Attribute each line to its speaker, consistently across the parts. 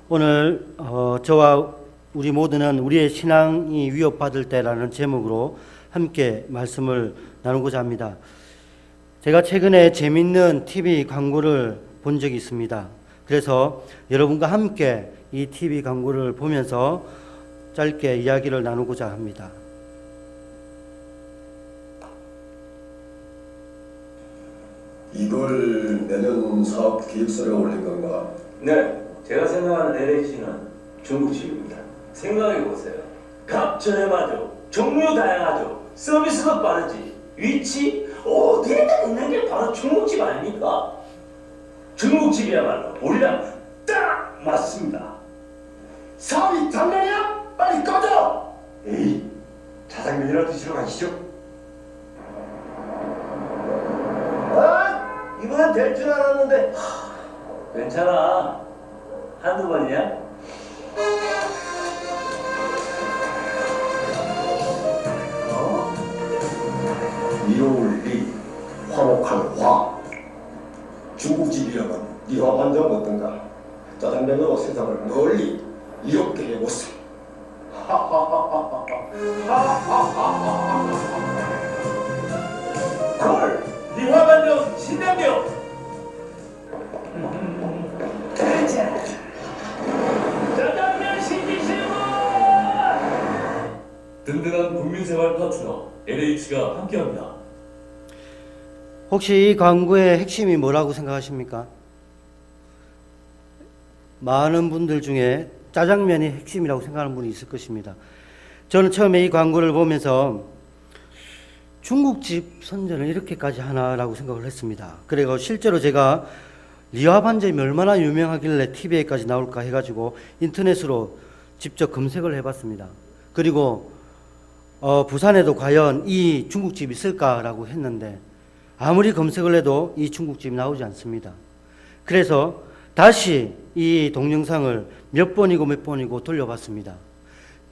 Speaker 1: 오늘 저와 우리 모두는 우리의 신앙이 위협받을 때라는 제목으로 함께 말씀을 나누고자 합니다. 제가 최근에 재밌는 TV 광고를 본 적이 있습니다. 그래서 여러분과 함께 이 TV 광고를 보면서 짧게 이야기를 나누고자 합니다.
Speaker 2: 이걸 내년 사업 기획서에 올린 건가?
Speaker 3: 네, 제가 생각하는 LH는 중국집입니다. 생각해보세요. 값 저렴하죠, 종류 다양하죠, 서비스도 빠르지, 위치 어디에나 있는 게 바로 중국집 아닙니까? 중국집이야말로 우리랑 딱 맞습니다.
Speaker 2: 사업이 장난이야? 빨리 꺼져!
Speaker 3: 에이, 자장면이라 드시러 가시죠.
Speaker 2: 이번엔 될 줄 알았는데.
Speaker 3: 괜찮아. 한두 번이야?
Speaker 2: 이로울 리, 화목한 화. 중국집이라면 리화 반점 어떤가? 짜장면으로 세상을 널리 이롭게 해보세.
Speaker 3: 콜! 리화반점 신당교! 짜장면 신기시고!
Speaker 4: 든든한 국민생활 파트너 LH가 함께합니다.
Speaker 1: 혹시 이 광고의 핵심이 뭐라고 생각하십니까? 많은 분들 중에 짜장면이 핵심이라고 생각하는 분이 있을 것입니다. 저는 처음에 이 광고를 보면서 중국집 선전을 이렇게까지 하나라고 생각을 했습니다. 그리고 실제로 제가 리화반점이 얼마나 유명하길래 TV에까지 나올까 해가지고 인터넷으로 직접 검색을 해봤습니다. 그리고 부산에도 과연 이 중국집이 있을까라고 했는데 아무리 검색을 해도 이 중국집이 나오지 않습니다. 그래서 다시 이 동영상을 몇 번이고 돌려봤습니다.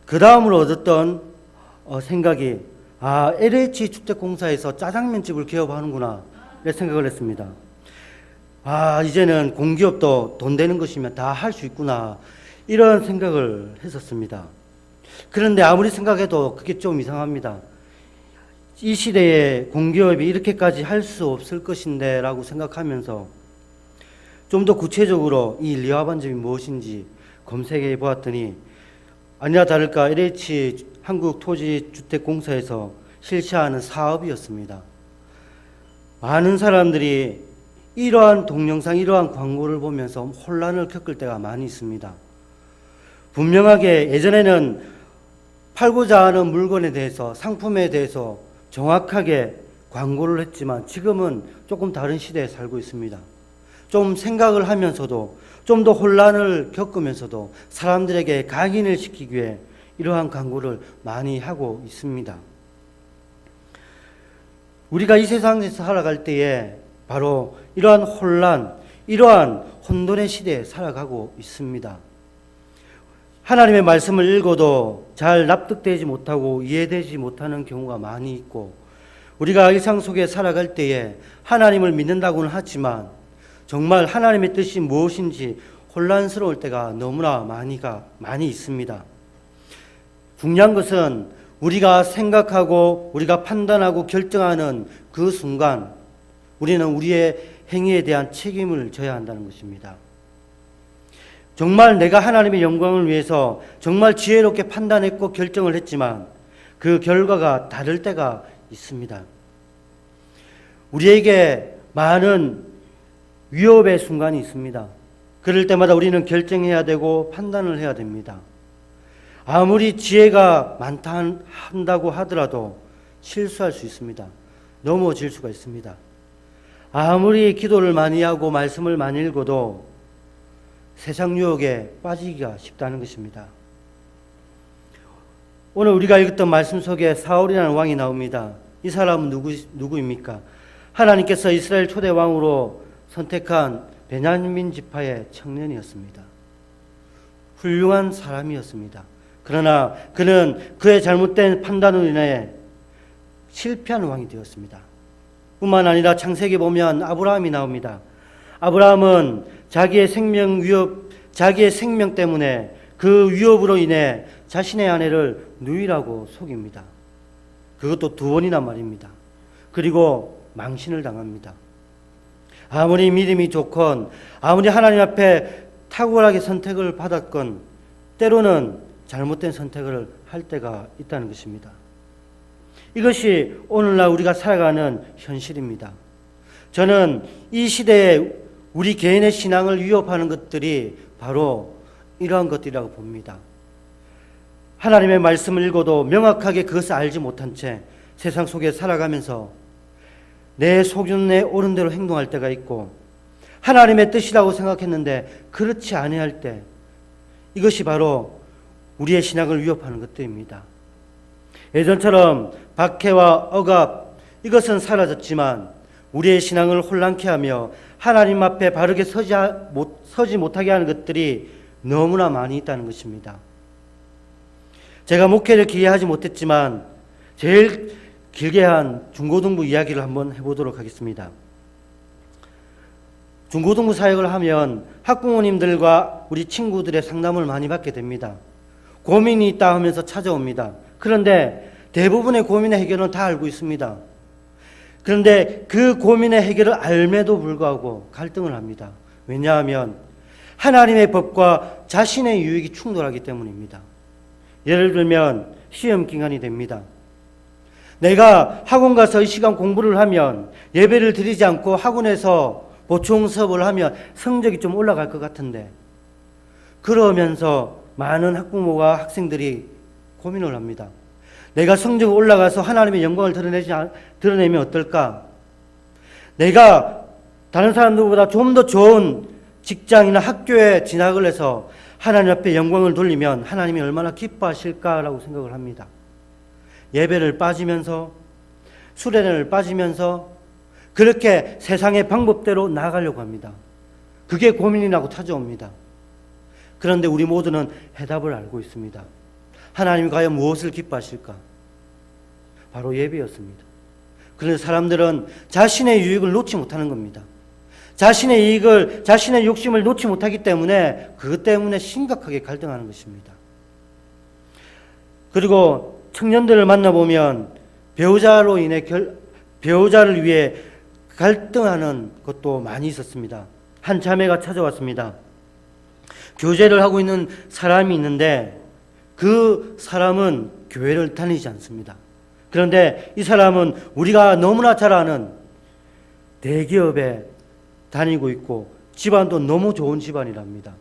Speaker 1: 그 다음으로 얻었던 생각이 LH 주택공사에서 짜장면집을 개업하는구나 이렇게 생각을 했습니다. 이제는 공기업도 돈 되는 것이면 다 할 수 있구나 이런 생각을 했었습니다. 그런데 아무리 생각해도 그게 좀 이상합니다. 이 시대에 공기업이 이렇게까지 할 수 없을 것인데 라고 생각하면서 좀 더 구체적으로 이 리화반점이 무엇인지 검색해 보았더니 아니나 다를까 LH 한국토지주택공사에서 실시하는 사업이었습니다. 많은 사람들이 이러한 동영상, 이러한 광고를 보면서 혼란을 겪을 때가 많이 있습니다. 분명하게 예전에는 팔고자 하는 물건에 대해서, 상품에 대해서 정확하게 광고를 했지만 지금은 조금 다른 시대에 살고 있습니다. 좀 생각을 하면서도 좀 더 혼란을 겪으면서도 사람들에게 각인을 시키기 위해 이러한 광고를 많이 하고 있습니다. 우리가 이 세상에서 살아갈 때에 바로 이러한 혼란, 이러한 혼돈의 시대에 살아가고 있습니다. 하나님의 말씀을 읽어도 잘 납득되지 못하고 이해되지 못하는 경우가 많이 있고 우리가 일상 속에 살아갈 때에 하나님을 믿는다고는 하지만 정말 하나님의 뜻이 무엇인지 혼란스러울 때가 너무나 많이 있습니다. 중요한 것은 우리가 생각하고 우리가 판단하고 결정하는 그 순간 우리는 우리의 행위에 대한 책임을 져야 한다는 것입니다. 정말 내가 하나님의 영광을 위해서 정말 지혜롭게 판단했고 결정을 했지만 그 결과가 다를 때가 있습니다. 우리에게 많은 위협의 순간이 있습니다. 그럴 때마다 우리는 결정해야 되고 판단을 해야 됩니다. 아무리 지혜가 많다 한다고 하더라도 실수할 수 있습니다. 넘어질 수가 있습니다. 아무리 기도를 많이 하고 말씀을 많이 읽어도 세상 유혹에 빠지기가 쉽다는 것입니다. 오늘 우리가 읽었던 말씀 속에 사울이라는 왕이 나옵니다. 이 사람은 누구입니까? 하나님께서 이스라엘 초대 왕으로 선택한 베냐민 지파의 청년이었습니다. 훌륭한 사람이었습니다. 그러나 그는 그의 잘못된 판단으로 인해 실패한 왕이 되었습니다. 뿐만 아니라 창세기 보면 아브라함이 나옵니다. 아브라함은 자기의 생명 위협 자기의 생명 때문에 그 위협으로 인해 자신의 아내를 누이라고 속입니다. 그것도 2번이나 말입니다. 그리고 망신을 당합니다. 아무리 믿음이 좋건 아무리 하나님 앞에 탁월하게 선택을 받았건 때로는 잘못된 선택을 할 때가 있다는 것입니다. 이것이 오늘날 우리가 살아가는 현실입니다. 저는 이 시대에 우리 개인의 신앙을 위협하는 것들이 바로 이러한 것들이라고 봅니다. 하나님의 말씀을 읽어도 명확하게 그것을 알지 못한 채 세상 속에 살아가면서 내 속눈에 오른 대로 행동할 때가 있고 하나님의 뜻이라고 생각했는데 그렇지 아니할 때 이것이 바로 우리의 신앙을 위협하는 것들입니다. 예전처럼 박해와 억압 이것은 사라졌지만 우리의 신앙을 혼란케 하며 하나님 앞에 바르게 서지 못하게 하는 것들이 너무나 많이 있다는 것입니다. 제가 목회를 길게 하지 못했지만 제일 길게 한 중고등부 이야기를 한번 해보도록 하겠습니다. 중고등부 사역을 하면 학부모님들과 우리 친구들의 상담을 많이 받게 됩니다. 고민이 있다 하면서 찾아옵니다. 그런데 대부분의 고민의 해결은 다 알고 있습니다. 그런데 그 고민의 해결을 알매도 불구하고 갈등을 합니다. 왜냐하면 하나님의 법과 자신의 유익이 충돌하기 때문입니다. 예를 들면 시험 기간이 됩니다. 내가 학원 가서 이 시간 공부를 하면 예배를 드리지 않고 학원에서 보충 수업을 하면 성적이 좀 올라갈 것 같은데 그러면서 많은 학부모가 학생들이 고민을 합니다. 내가 성적이 올라가서 하나님의 영광을 드러내면 어떨까? 내가 다른 사람들보다 좀 더 좋은 직장이나 학교에 진학을 해서 하나님 앞에 영광을 돌리면 하나님이 얼마나 기뻐하실까라고 생각을 합니다. 예배를 빠지면서 수련회를 빠지면서 그렇게 세상의 방법대로 나아가려고 합니다. 그게 고민이라고 찾아옵니다. 그런데 우리 모두는 해답을 알고 있습니다. 하나님이 과연 무엇을 기뻐하실까? 바로 예배였습니다. 그런데 사람들은 자신의 유익을 놓지 못하는 겁니다. 자신의 이익을, 자신의 욕심을 놓지 못하기 때문에 그것 때문에 심각하게 갈등하는 것입니다. 그리고 청년들을 만나보면 배우자를 위해 갈등하는 것도 많이 있었습니다. 한 자매가 찾아왔습니다. 교제를 하고 있는 사람이 있는데 그 사람은 교회를 다니지 않습니다. 그런데 이 사람은 우리가 너무나 잘 아는 대기업에 다니고 있고 집안도 너무 좋은 집안이랍니다.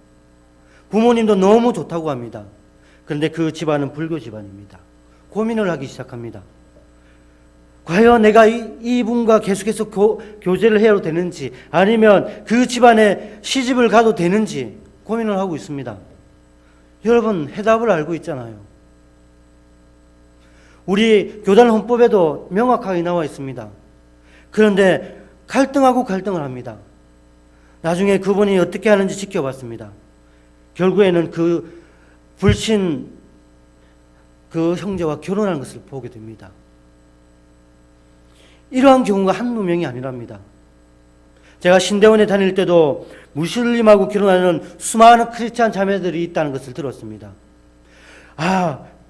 Speaker 1: 부모님도 너무 좋다고 합니다. 그런데 그 집안은 불교 집안입니다. 고민을 하기 시작합니다. 과연 내가 이분과 계속해서 교제를 해도 되는지 아니면 그 집안에 시집을 가도 되는지 고민을 하고 있습니다. 여러분 해답을 알고 있잖아요. 우리 교단 헌법에도 명확하게 나와 있습니다. 그런데 갈등을 합니다. 나중에 그분이 어떻게 하는지 지켜봤습니다. 결국에는 그 불신 그 형제와 결혼하는 것을 보게 됩니다. 이러한 경우가 한두 명이 아니랍니다. 제가 신대원에 다닐 때도 무슬림하고 결혼하는 수많은 크리스찬 자매들이 있다는 것을 들었습니다.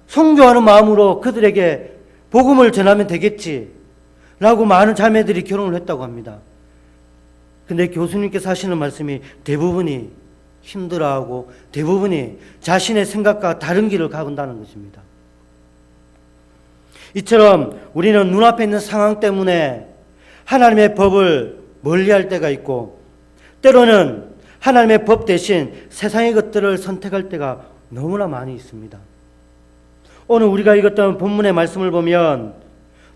Speaker 1: 선교하는 마음으로 그들에게 복음을 전하면 되겠지라고 많은 자매들이 결혼을 했다고 합니다. 근데 교수님께서 하시는 말씀이 대부분이 힘들어하고 대부분이 자신의 생각과 다른 길을 가건다는 것입니다. 이처럼 우리는 눈앞에 있는 상황 때문에 하나님의 법을 멀리할 때가 있고 때로는 하나님의 법 대신 세상의 것들을 선택할 때가 너무나 많이 있습니다. 오늘 우리가 읽었던 본문의 말씀을 보면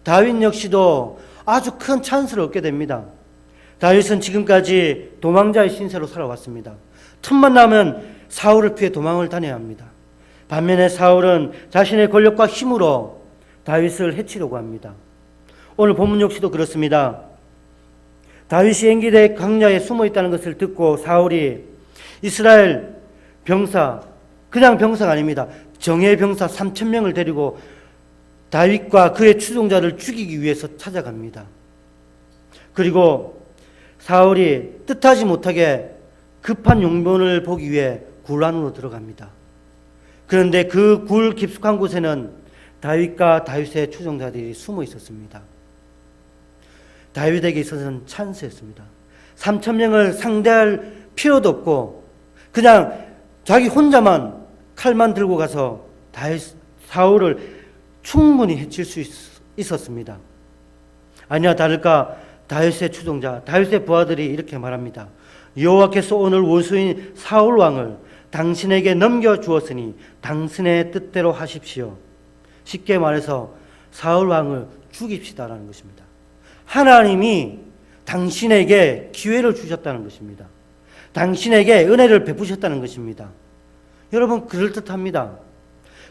Speaker 1: 다윗 역시도 아주 큰 찬스를 얻게 됩니다. 다윗은 지금까지 도망자의 신세로 살아왔습니다. 틈만 나면 사울을 피해 도망을 다녀야 합니다. 반면에 사울은 자신의 권력과 힘으로 다윗을 해치려고 합니다. 오늘 본문 역시도 그렇습니다. 다윗이 엔기디 광야에 숨어 있다는 것을 듣고 사울이 이스라엘 병사, 그냥 병사가 아닙니다. 정예 병사 3,000명을 데리고 다윗과 그의 추종자를 죽이기 위해서 찾아갑니다. 그리고 사울이 뜻하지 못하게 급한 용변을 보기 위해 굴 안으로 들어갑니다. 그런데 그 굴 깊숙한 곳에는 다윗과 다윗의 추종자들이 숨어 있었습니다. 다윗에게 있어서는 찬스였습니다. 3,000명을 상대할 필요도 없고 그냥 자기 혼자만 칼만 들고 가서 사울을 충분히 해칠 수 있었습니다. 아니나 다를까 다윗의 추종자, 다윗의 부하들이 이렇게 말합니다. 여호와께서 오늘 원수인 사울 왕을 당신에게 넘겨주었으니 당신의 뜻대로 하십시오. 쉽게 말해서 사울 왕을 죽입시다라는 것입니다. 하나님이 당신에게 기회를 주셨다는 것입니다. 당신에게 은혜를 베푸셨다는 것입니다. 여러분, 그럴듯합니다.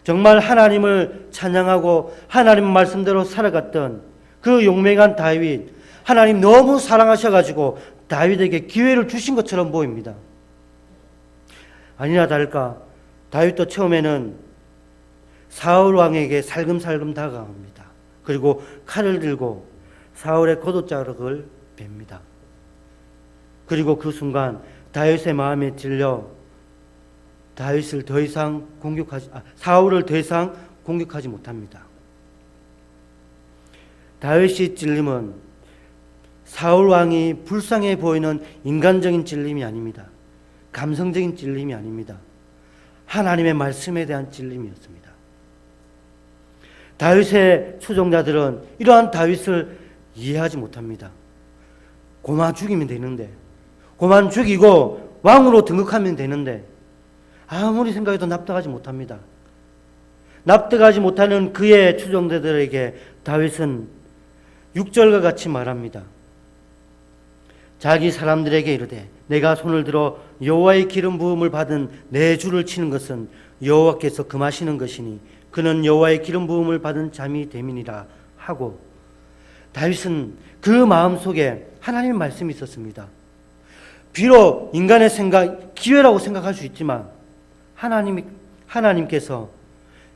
Speaker 1: 정말 하나님을 찬양하고 하나님 말씀대로 살아갔던 그 용맹한 다윗, 하나님 너무 사랑하셔가지고 다윗에게 기회를 주신 것처럼 보입니다. 아니나 다를까 다윗도 처음에는 사울 왕에게 살금살금 다가갑니다. 그리고 칼을 들고 사울의 겉옷자락을 뺍니다. 그리고 그 순간 다윗의 마음에 찔려 사울을 더 이상 공격하지 못합니다. 다윗의 찔림은 사울 왕이 불쌍해 보이는 인간적인 찔림이 아닙니다. 감성적인 찔림이 아닙니다. 하나님의 말씀에 대한 찔림이었습니다. 다윗의 추종자들은 이러한 다윗을 이해하지 못합니다. 고만 죽이면 되는데, 고만 죽이고 왕으로 등극하면 되는데 아무리 생각해도 납득하지 못합니다. 납득하지 못하는 그의 추종자들에게 다윗은 6절과 같이 말합니다. 자기 사람들에게 이르되 내가 손을 들어 여호와의 기름 부음을 받은 내 주를 치는 것은 여호와께서 금하시는 것이니 그는 여호와의 기름 부음을 받은 자미 됨이니라 하고, 다윗은 그 마음속에 하나님의 말씀이 있었습니다. 비록 인간의 기회라고 생각할 수 있지만 하나님께서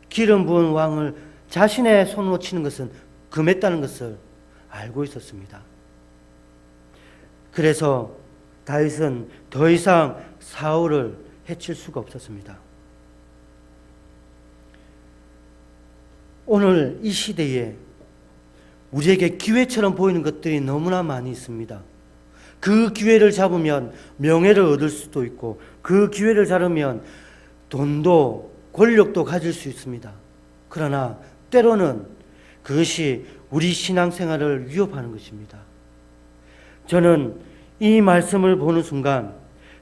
Speaker 1: 기름 부은 왕을 자신의 손으로 치는 것은 금했다는 것을 알고 있었습니다. 그래서 다윗은 더 이상 사울을 해칠 수가 없었습니다. 오늘 이 시대에 우리에게 기회처럼 보이는 것들이 너무나 많이 있습니다. 그 기회를 잡으면 명예를 얻을 수도 있고 그 기회를 잡으면 돈도 권력도 가질 수 있습니다. 그러나 때로는 그것이 우리 신앙생활을 위협하는 것입니다. 저는 이 말씀을 보는 순간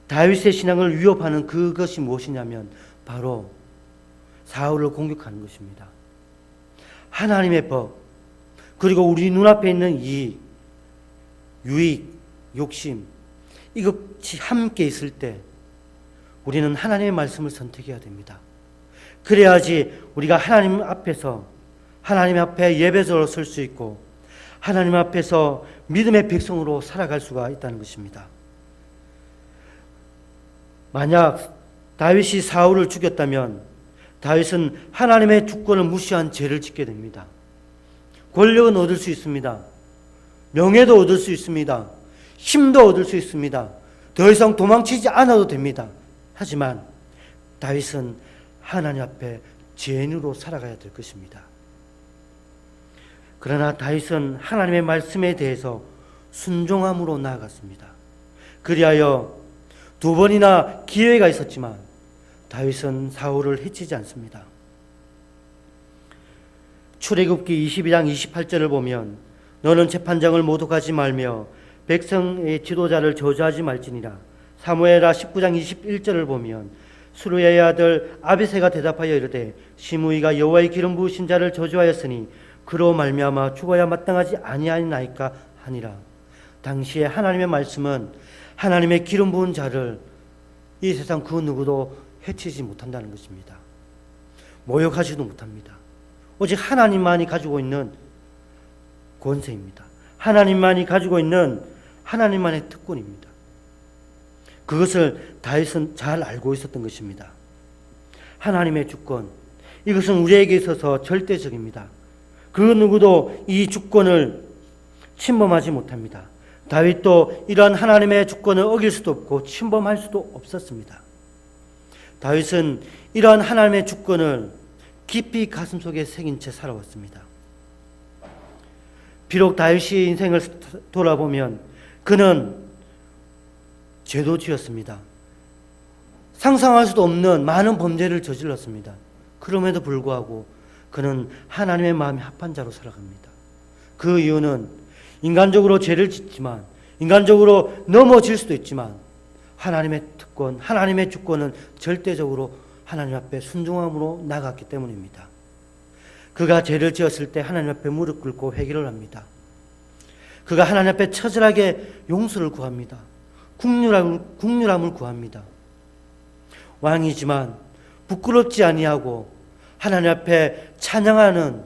Speaker 1: 다윗의 신앙을 위협하는 그것이 무엇이냐면 바로 사울을 공격하는 것입니다. 하나님의 법, 그리고 우리 눈앞에 있는 이익, 유익, 욕심, 이것이 함께 있을 때 우리는 하나님의 말씀을 선택해야 됩니다. 그래야지 우리가 하나님 앞에 예배자로 설 수 있고 하나님 앞에서 믿음의 백성으로 살아갈 수가 있다는 것입니다. 만약 다윗이 사울을 죽였다면 다윗은 하나님의 주권을 무시한 죄를 짓게 됩니다. 권력은 얻을 수 있습니다. 명예도 얻을 수 있습니다. 힘도 얻을 수 있습니다. 더 이상 도망치지 않아도 됩니다. 하지만 다윗은 하나님 앞에 죄인으로 살아가야 될 것입니다. 그러나 다윗은 하나님의 말씀에 대해서 순종함으로 나아갔습니다. 그리하여 2번이나 기회가 있었지만 다윗은 사울을 해치지 않습니다. 출애굽기 22장 28절을 보면 너는 재판장을 모독하지 말며 백성의 지도자를 저주하지 말지니라. 사무엘하 19장 21절을 보면 수르야의 아들 아비새가 대답하여 이르되 시므이가 여호와의 기름 부으신 자를 저주하였으니 그로 말미암아 죽어야 마땅하지 아니하니이까 하니라. 당시에 하나님의 말씀은 하나님의 기름 부은 자를 이 세상 그 누구도 해치지 못한다는 것입니다. 모욕하지도 못합니다. 오직 하나님만이 가지고 있는 권세입니다. 하나님만이 가지고 있는 하나님만의 특권입니다. 그것을 다윗은 잘 알고 있었던 것입니다. 하나님의 주권, 이것은 우리에게 있어서 절대적입니다. 그 누구도 이 주권을 침범하지 못합니다. 다윗도 이러한 하나님의 주권을 어길 수도 없고 침범할 수도 없었습니다. 다윗은 이러한 하나님의 주권을 깊이 가슴속에 새긴 채 살아왔습니다. 비록 다윗이 인생을 돌아보면 그는 죄도 지었습니다. 상상할 수도 없는 많은 범죄를 저질렀습니다. 그럼에도 불구하고 그는 하나님의 마음에 합한 자로 살아갑니다. 그 이유는 인간적으로 죄를 짓지만, 인간적으로 넘어질 수도 있지만 하나님의 특권, 하나님의 주권은 절대적으로 하나님 앞에 순종함으로 나갔기 때문입니다. 그가 죄를 지었을 때 하나님 앞에 무릎 꿇고 회개를 합니다. 그가 하나님 앞에 처절하게 용서를 구합니다. 국률함을 구합니다. 왕이지만 부끄럽지 아니하고 하나님 앞에 찬양하는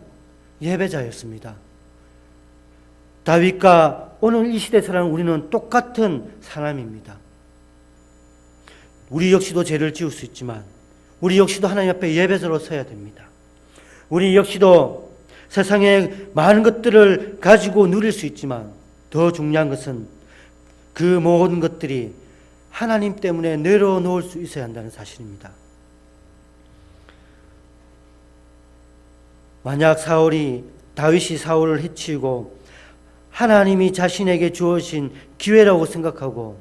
Speaker 1: 예배자였습니다. 다윗과 오늘 이 시대 사람 우리는 똑같은 사람입니다. 우리 역시도 죄를 지을 수 있지만 우리 역시도 하나님 앞에 예배자로 서야 됩니다. 우리 역시도 세상에 많은 것들을 가지고 누릴 수 있지만 더 중요한 것은 그 모든 것들이 하나님 때문에 내려놓을 수 있어야 한다는 사실입니다. 만약 다윗이 사울을 해치고 하나님이 자신에게 주어진 기회라고 생각하고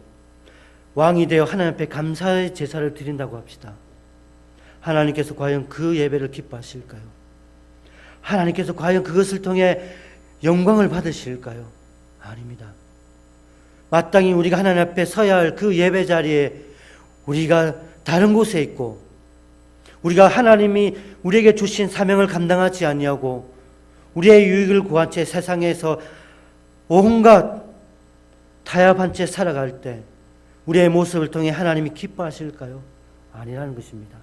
Speaker 1: 왕이 되어 하나님 앞에 감사의 제사를 드린다고 합시다. 하나님께서 과연 그 예배를 기뻐하실까요? 하나님께서 과연 그것을 통해 영광을 받으실까요? 아닙니다. 마땅히 우리가 하나님 앞에 서야 할 그 예배 자리에 우리가 다른 곳에 있고 우리가 하나님이 우리에게 주신 사명을 감당하지 아니하고 우리의 유익을 구한 채 세상에서 온갖 타협한 채 살아갈 때 우리의 모습을 통해 하나님이 기뻐하실까요? 아니라는 것입니다.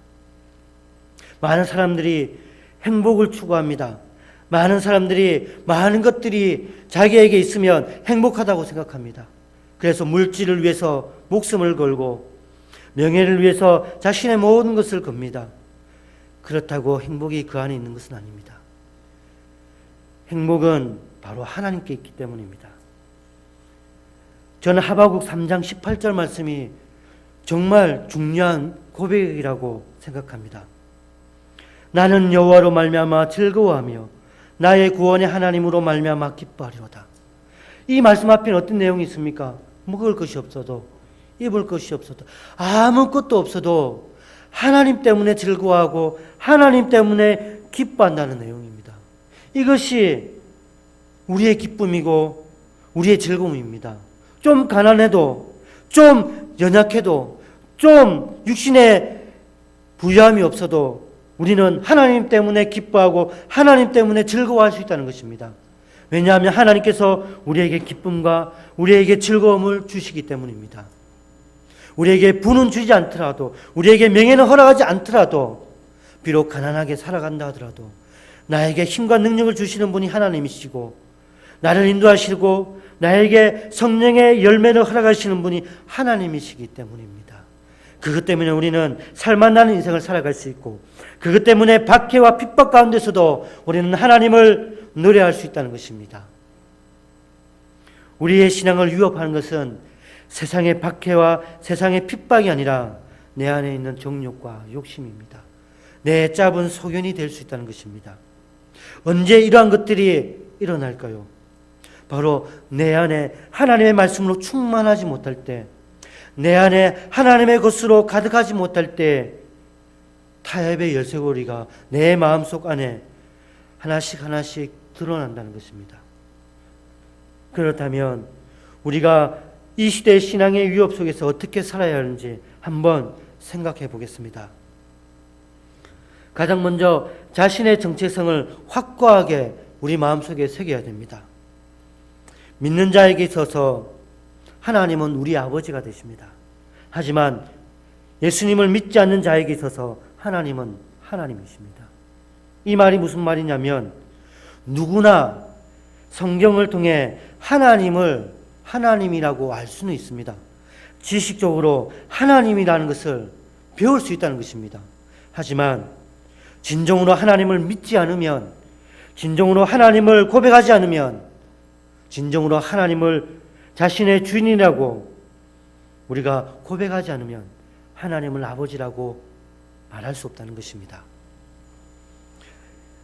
Speaker 1: 많은 사람들이 행복을 추구합니다. 많은 사람들이 많은 것들이 자기에게 있으면 행복하다고 생각합니다. 그래서 물질을 위해서 목숨을 걸고 명예를 위해서 자신의 모든 것을 겁니다. 그렇다고 행복이 그 안에 있는 것은 아닙니다. 행복은 바로 하나님께 있기 때문입니다. 저는 하박국 3장 18절 말씀이 정말 중요한 고백이라고 생각합니다. 나는 여호와로 말미암아 즐거워하며 나의 구원의 하나님으로 말미암아 기뻐하리로다. 이 말씀 앞에는 어떤 내용이 있습니까? 먹을 것이 없어도 입을 것이 없어도 아무것도 없어도 하나님 때문에 즐거워하고 하나님 때문에 기뻐한다는 내용입니다. 이것이 우리의 기쁨이고 우리의 즐거움입니다. 좀 가난해도 좀 연약해도 좀 육신에 부유함이 없어도 우리는 하나님 때문에 기뻐하고 하나님 때문에 즐거워할 수 있다는 것입니다. 왜냐하면 하나님께서 우리에게 기쁨과 우리에게 즐거움을 주시기 때문입니다. 우리에게 부는 주지 않더라도 우리에게 명예는 허락하지 않더라도 비록 가난하게 살아간다 하더라도 나에게 힘과 능력을 주시는 분이 하나님이시고 나를 인도하시고 나에게 성령의 열매를 허락하시는 분이 하나님이시기 때문입니다. 그것 때문에 우리는 살만나는 인생을 살아갈 수 있고 그것 때문에 박해와 핍박 가운데서도 우리는 하나님을 노래할 수 있다는 것입니다. 우리의 신앙을 위협하는 것은 세상의 박해와 세상의 핍박이 아니라 내 안에 있는 정욕과 욕심입니다. 내 짧은 소견이 될 수 있다는 것입니다. 언제 이러한 것들이 일어날까요? 바로 내 안에 하나님의 말씀으로 충만하지 못할 때, 내 안에 하나님의 것으로 가득하지 못할 때 타협의 열쇠고리가 내 마음속 안에 하나씩 하나씩 드러난다는 것입니다. 그렇다면 우리가 이 시대의 신앙의 위협 속에서 어떻게 살아야 하는지 한번 생각해 보겠습니다. 가장 먼저 자신의 정체성을 확고하게 우리 마음속에 새겨야 됩니다. 믿는 자에게 있어서 하나님은 우리 아버지가 되십니다. 하지만 예수님을 믿지 않는 자에게 있어서 하나님은 하나님이십니다. 이 말이 무슨 말이냐면 누구나 성경을 통해 하나님을 하나님이라고 알 수는 있습니다. 지식적으로 하나님이라는 것을 배울 수 있다는 것입니다. 하지만 진정으로 하나님을 믿지 않으면, 진정으로 하나님을 고백하지 않으면, 진정으로 하나님을 자신의 주인이라고 우리가 고백하지 않으면 하나님을 아버지라고 말할 수 없다는 것입니다.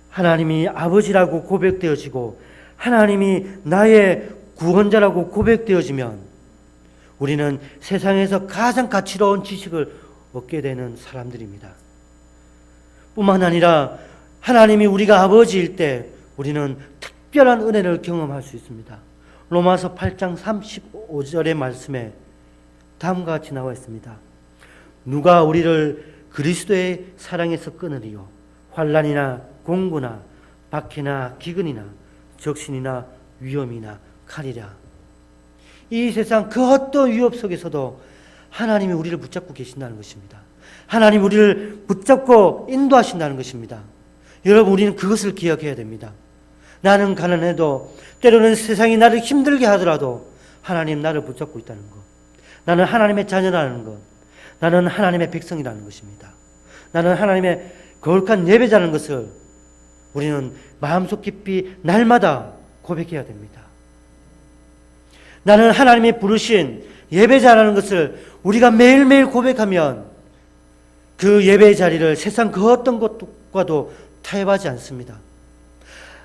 Speaker 1: 하나님이 아버지라고 고백되어지고 하나님이 나의 구원자라고 고백되어지면 우리는 세상에서 가장 가치로운 지식을 얻게 되는 사람들입니다. 뿐만 아니라 하나님이 우리가 아버지일 때 우리는 특별한 은혜를 경험할 수 있습니다. 로마서 8장 35절의 말씀에 다음과 같이 나와 있습니다. 누가 우리를 그리스도의 사랑에서 끊으리요? 환난이나 공고나 박해나 기근이나 적신이나 위험이나 칼이라. 이 세상 그 어떤 위협 속에서도 하나님이 우리를 붙잡고 계신다는 것입니다. 하나님 우리를 붙잡고 인도하신다는 것입니다. 여러분, 우리는 그것을 기억해야 됩니다. 나는 가난해도 때로는 세상이 나를 힘들게 하더라도 하나님 나를 붙잡고 있다는 것. 나는 하나님의 자녀라는 것. 나는 하나님의 백성이라는 것입니다. 나는 하나님의 거룩한 예배자라는 것을 우리는 마음속 깊이 날마다 고백해야 됩니다. 나는 하나님이 부르신 예배자라는 것을 우리가 매일매일 고백하면 그 예배의 자리를 세상 그 어떤 것과도 타협하지 않습니다.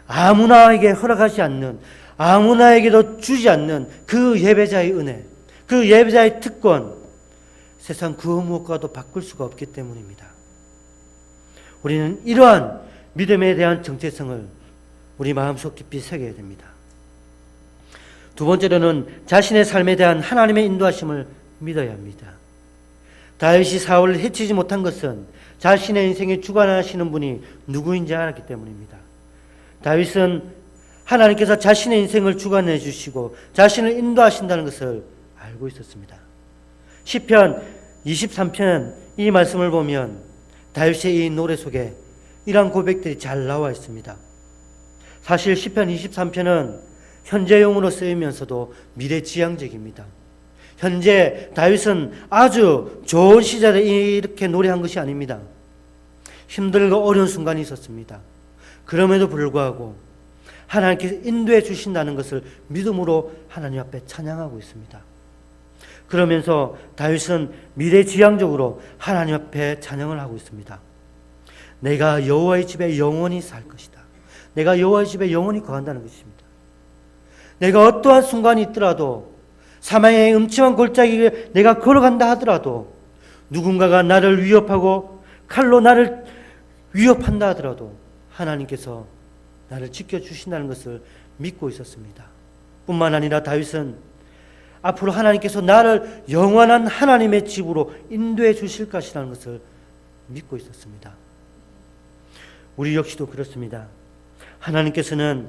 Speaker 1: 아무나에게 허락하지 않는, 아무나에게도 주지 않는 그 예배자의 은혜, 그 예배자의 특권, 세상 그 무엇과도 바꿀 수가 없기 때문입니다. 우리는 이러한 믿음에 대한 정체성을 우리 마음속 깊이 새겨야 됩니다. 두 번째로는 자신의 삶에 대한 하나님의 인도하심을 믿어야 합니다. 다윗이 사울을 해치지 못한 것은 자신의 인생에 주관하시는 분이 누구인지 알았기 때문입니다. 다윗은 하나님께서 자신의 인생을 주관해 주시고 자신을 인도하신다는 것을 알고 있었습니다. 시편 23편 이 말씀을 보면 다윗의 이 노래 속에 이러한 고백들이 잘 나와 있습니다. 사실 시편 23편은 현재용으로 쓰이면서도 미래지향적입니다. 현재 다윗은 아주 좋은 시절에 이렇게 노래한 것이 아닙니다. 힘들고 어려운 순간이 있었습니다. 그럼에도 불구하고 하나님께서 인도해 주신다는 것을 믿음으로 하나님 앞에 찬양하고 있습니다. 그러면서 다윗은 미래지향적으로 하나님 앞에 찬양을 하고 있습니다. 내가 여호와의 집에 영원히 살 것이다. 내가 여호와의 집에 영원히 거한다는 것입니다. 내가 어떠한 순간이 있더라도 사망의 음침한 골짜기를 내가 걸어간다 하더라도 누군가가 나를 위협하고 칼로 나를 위협한다 하더라도 하나님께서 나를 지켜주신다는 것을 믿고 있었습니다. 뿐만 아니라 다윗은 앞으로 하나님께서 나를 영원한 하나님의 집으로 인도해 주실 것이라는 것을 믿고 있었습니다. 우리 역시도 그렇습니다. 하나님께서는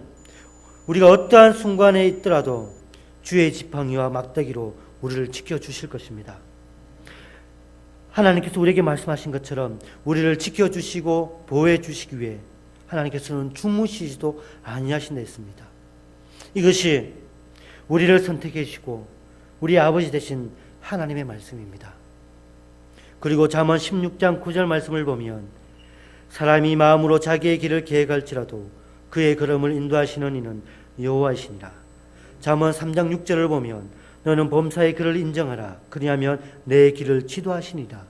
Speaker 1: 우리가 어떠한 순간에 있더라도 주의 지팡이와 막대기로 우리를 지켜주실 것입니다. 하나님께서 우리에게 말씀하신 것처럼 우리를 지켜주시고 보호해 주시기 위해 하나님께서는 주무시지도 아니하신다 했습니다. 이것이 우리를 선택해 주시고 우리 아버지 되신 하나님의 말씀입니다. 그리고 잠언 16장 9절 말씀을 보면 사람이 마음으로 자기의 길을 계획할지라도 그의 걸음을 인도하시는 이는 여호와이시니라. 잠언 3장 6절을 보면 너는 범사의 길을 인정하라. 그리하면 내 길을 지도하시니라.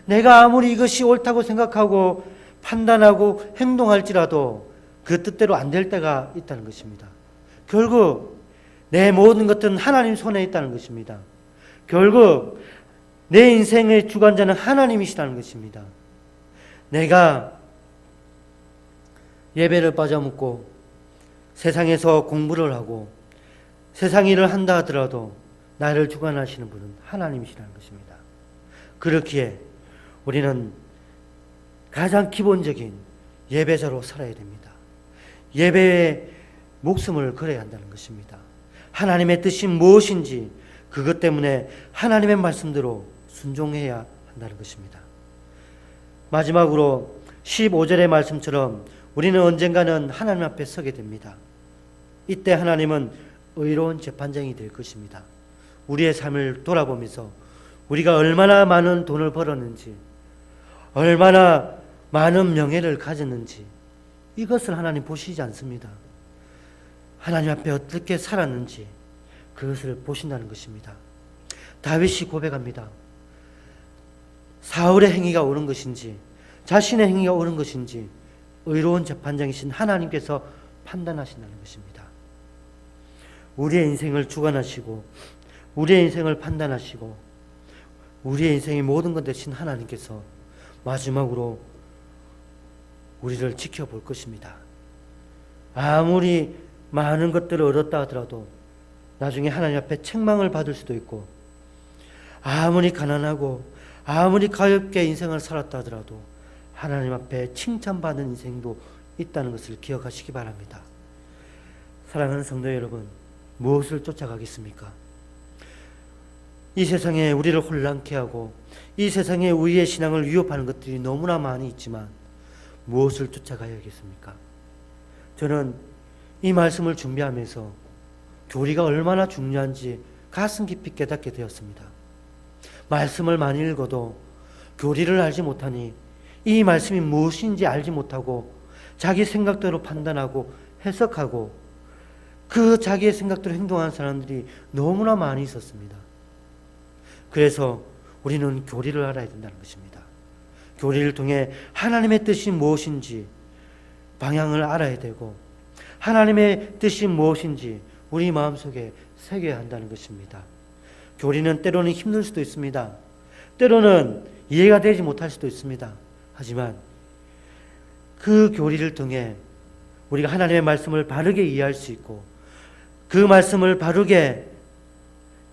Speaker 1: 내가 아무리 이것이 옳다고 생각하고 판단하고 행동할지라도 그 뜻대로 안 될 때가 있다는 것입니다. 결국 내 모든 것은 하나님 손에 있다는 것입니다. 결국 내 인생의 주관자는 하나님이시라는 것입니다. 내가 예배를 빠져먹고 세상에서 공부를 하고 세상 일을 한다 하더라도 나를 주관하시는 분은 하나님이시라는 것입니다. 그렇기에 우리는 가장 기본적인 예배자로 살아야 됩니다. 예배에 목숨을 걸어야 한다는 것입니다. 하나님의 뜻이 무엇인지 그것 때문에 하나님의 말씀대로 순종해야 한다는 것입니다. 마지막으로 15절의 말씀처럼 우리는 언젠가는 하나님 앞에 서게 됩니다. 이때 하나님은 의로운 재판장이 될 것입니다. 우리의 삶을 돌아보면서 우리가 얼마나 많은 돈을 벌었는지, 얼마나 많은 명예를 가졌는지 이것을 하나님 보시지 않습니다. 하나님 앞에 어떻게 살았는지 그것을 보신다는 것입니다. 다윗이 고백합니다. 사울의 행위가 옳은 것인지 자신의 행위가 옳은 것인지 의로운 재판장이신 하나님께서 판단하신다는 것입니다. 우리의 인생을 주관하시고 우리의 인생을 판단하시고 우리의 인생의 모든 것 되신 하나님께서 마지막으로 우리를 지켜볼 것입니다. 아무리 많은 것들을 얻었다 하더라도 나중에 하나님 앞에 책망을 받을 수도 있고, 아무리 가난하고 아무리 가엾게 인생을 살았다 하더라도 하나님 앞에 칭찬받는 인생도 있다는 것을 기억하시기 바랍니다. 사랑하는 성도 여러분, 무엇을 쫓아가겠습니까? 이 세상에 우리를 혼란케 하고 이 세상에 우리의 신앙을 위협하는 것들이 너무나 많이 있지만 무엇을 쫓아가야겠습니까? 저는 이 말씀을 준비하면서 교리가 얼마나 중요한지 가슴 깊이 깨닫게 되었습니다. 말씀을 많이 읽어도 교리를 알지 못하니 이 말씀이 무엇인지 알지 못하고 자기 생각대로 판단하고 해석하고 그 자기의 생각대로 행동하는 사람들이 너무나 많이 있었습니다. 그래서 우리는 교리를 알아야 된다는 것입니다. 교리를 통해 하나님의 뜻이 무엇인지 방향을 알아야 되고 하나님의 뜻이 무엇인지 우리 마음속에 새겨야 한다는 것입니다. 교리는 때로는 힘들 수도 있습니다. 때로는 이해가 되지 못할 수도 있습니다. 하지만 그 교리를 통해 우리가 하나님의 말씀을 바르게 이해할 수 있고 그 말씀을 바르게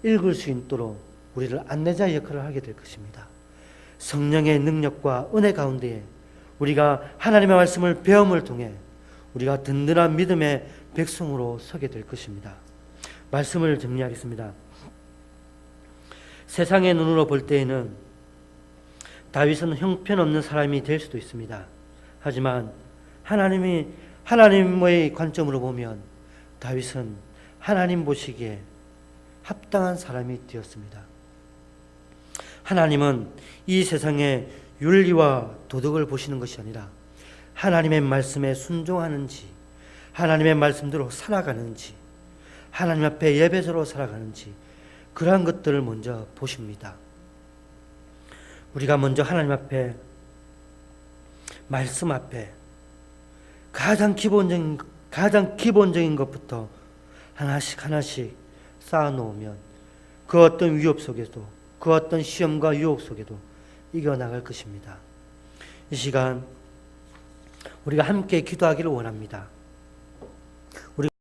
Speaker 1: 읽을 수 있도록 우리를 안내자의 역할을 하게 될 것입니다. 성령의 능력과 은혜 가운데에 우리가 하나님의 말씀을 배움을 통해 우리가 든든한 믿음의 백성으로 서게 될 것입니다. 말씀을 정리하겠습니다. 세상의 눈으로 볼 때에는 다윗은 형편없는 사람이 될 수도 있습니다. 하지만 하나님의 관점으로 보면 다윗은 하나님 보시기에 합당한 사람이 되었습니다. 하나님은 이 세상의 윤리와 도덕을 보시는 것이 아니라 하나님의 말씀에 순종하는지, 하나님의 말씀대로 살아가는지, 하나님 앞에 예배자로 살아가는지 그러한 것들을 먼저 보십니다. 우리가 먼저 하나님 앞에, 말씀 앞에 가장 기본적인 것부터 하나씩 쌓아놓으면 그 어떤 위협 속에도, 그 어떤 시험과 유혹 속에도 이겨나갈 것입니다. 이 시간 우리가 함께 기도하기를 원합니다.